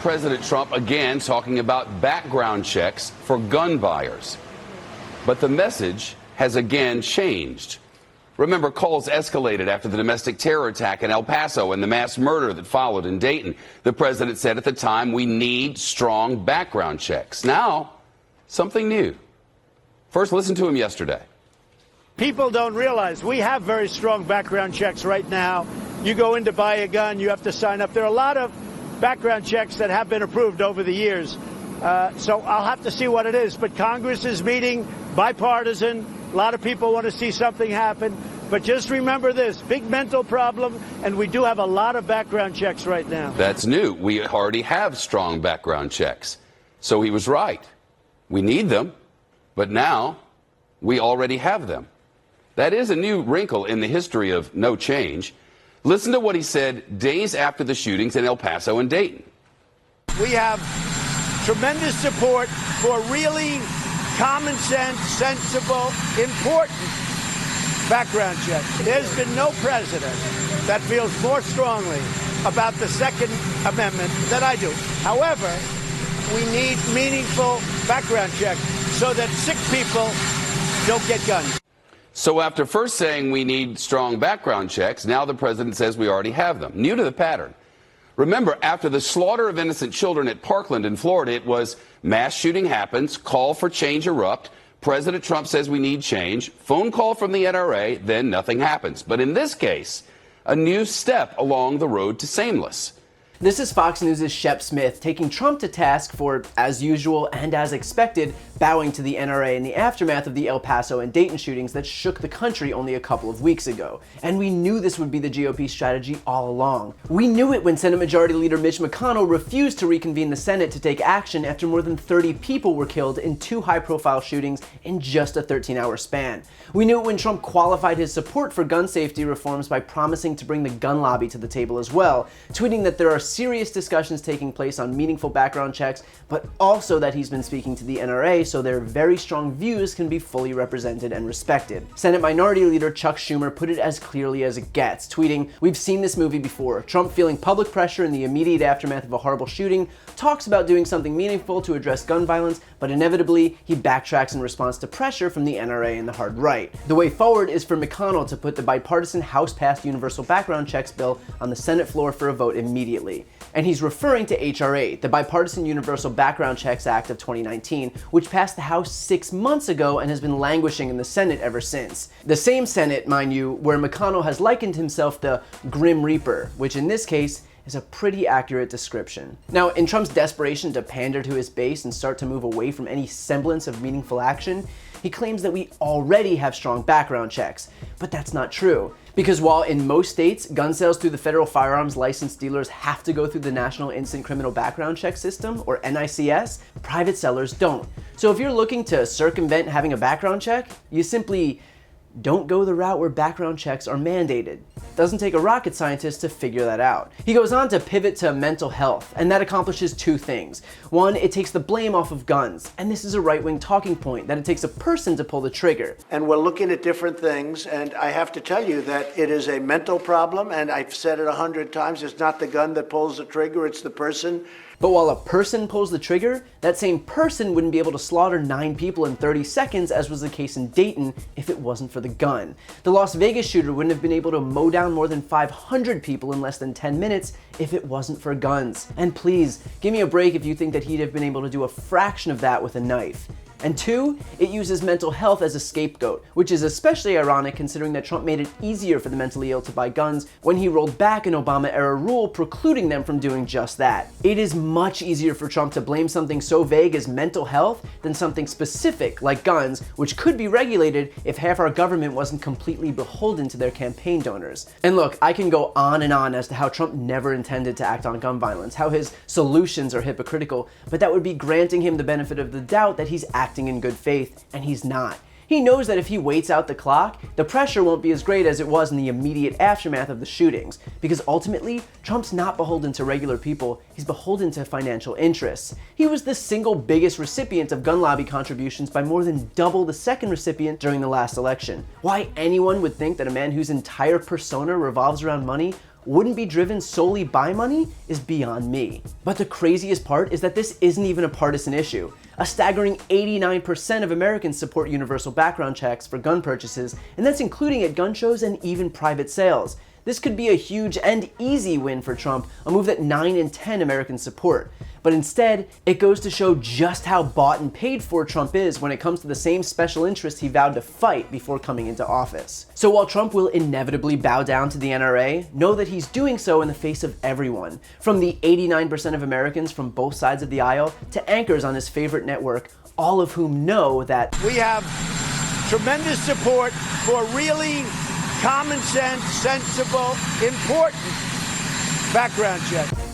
President Trump again talking about background checks for gun buyers. But the message has again changed. Remember, calls escalated after the domestic terror attack in El Paso and the mass murder that followed in Dayton. The president said at the time, we need strong background checks. Now, something new. First, listen to him yesterday. People don't realize we have very strong background checks right now. You go in to buy a gun, you have to sign up. There are a lot of background checks that have been approved over the years. So I'll have to see what it is. But Congress is meeting, bipartisan. A lot of people want to see something happen. But just remember this, big mental problem, and we do have a lot of background checks right now. That's new. We already have strong background checks. So he was right. We need them, but now we already have them. That is a new wrinkle in the history of no change. Listen to what he said days after the shootings in El Paso and Dayton. We have tremendous support for really common sense, sensible, important background checks. There's been no president that feels more strongly about the Second Amendment than I do. However, we need meaningful background checks so that sick people don't get guns. So after first saying we need strong background checks, now the president says we already have them. New to the pattern. Remember, after the slaughter of innocent children at Parkland in Florida, it was mass shooting happens, call for change erupt. President Trump says we need change. Phone call from the NRA, then nothing happens. But in this case, a new step along the road to sameness. This is Fox News' Shep Smith taking Trump to task for, as usual and as expected, bowing to the NRA in the aftermath of the El Paso and Dayton shootings that shook the country only a couple of weeks ago. And we knew this would be the GOP strategy all along. We knew it when Senate Majority Leader Mitch McConnell refused to reconvene the Senate to take action after more than 30 people were killed in 2 high-profile shootings in just a 13-hour span. We knew it when Trump qualified his support for gun safety reforms by promising to bring the gun lobby to the table as well, tweeting that there are serious discussions taking place on meaningful background checks, but also that he's been speaking to the NRA so their very strong views can be fully represented and respected. Senate Minority Leader Chuck Schumer put it as clearly as it gets, tweeting, "We've seen this movie before. Trump, feeling public pressure in the immediate aftermath of a horrible shooting, talks about doing something meaningful to address gun violence, but inevitably he backtracks in response to pressure from the NRA and the hard right. The way forward is for McConnell to put the bipartisan House-passed universal background checks bill on the Senate floor for a vote immediately." And he's referring to H.R. 8, the Bipartisan Universal Background Checks Act of 2019, which passed the House 6 months ago and has been languishing in the Senate ever since. The same Senate, mind you, where McConnell has likened himself the Grim Reaper, which in this case is a pretty accurate description. Now, in Trump's desperation to pander to his base and start to move away from any semblance of meaningful action, he claims that we already have strong background checks. But that's not true. Because while in most states, gun sales through the federal firearms licensed dealers have to go through the National Instant Criminal Background Check System, or NICS, private sellers don't. So if you're looking to circumvent having a background check, you simply don't go the route where background checks are mandated. Doesn't take a rocket scientist to figure that out. He goes on to pivot to mental health, and that accomplishes 2 things. One, it takes the blame off of guns, and this is a right-wing talking point, that it takes a person to pull the trigger. And we're looking at different things, and I have to tell you that it is a mental problem, and I've said it 100 times, it's not the gun that pulls the trigger, it's the person. But while a person pulls the trigger, that same person wouldn't be able to slaughter 9 people in 30 seconds, as was the case in Dayton, if it wasn't for the gun. The Las Vegas shooter wouldn't have been able to mow down more than 500 people in less than 10 minutes if it wasn't for guns. And please, give me a break if you think that he'd have been able to do a fraction of that with a knife. And 2, it uses mental health as a scapegoat, which is especially ironic considering that Trump made it easier for the mentally ill to buy guns when he rolled back an Obama-era rule precluding them from doing just that. It is much easier for Trump to blame something so vague as mental health than something specific like guns, which could be regulated if half our government wasn't completely beholden to their campaign donors. And look, I can go on and on as to how Trump never intended to act on gun violence, how his solutions are hypocritical, but that would be granting him the benefit of the doubt that he's acting in good faith, and he's not. He knows that if he waits out the clock, the pressure won't be as great as it was in the immediate aftermath of the shootings, because ultimately, Trump's not beholden to regular people, he's beholden to financial interests. He was the single biggest recipient of gun lobby contributions by more than double the second recipient during the last election. Why anyone would think that a man whose entire persona revolves around money wouldn't be driven solely by money is beyond me. But the craziest part is that this isn't even a partisan issue. A staggering 89% of Americans support universal background checks for gun purchases, and that's including at gun shows and even private sales. This could be a huge and easy win for Trump, a move that 9 in 10 Americans support. But instead, it goes to show just how bought and paid for Trump is when it comes to the same special interest he vowed to fight before coming into office. So while Trump will inevitably bow down to the NRA, know that he's doing so in the face of everyone, from the 89% of Americans from both sides of the aisle to anchors on his favorite network, all of whom know that we have tremendous support for really common sense, sensible, important background check.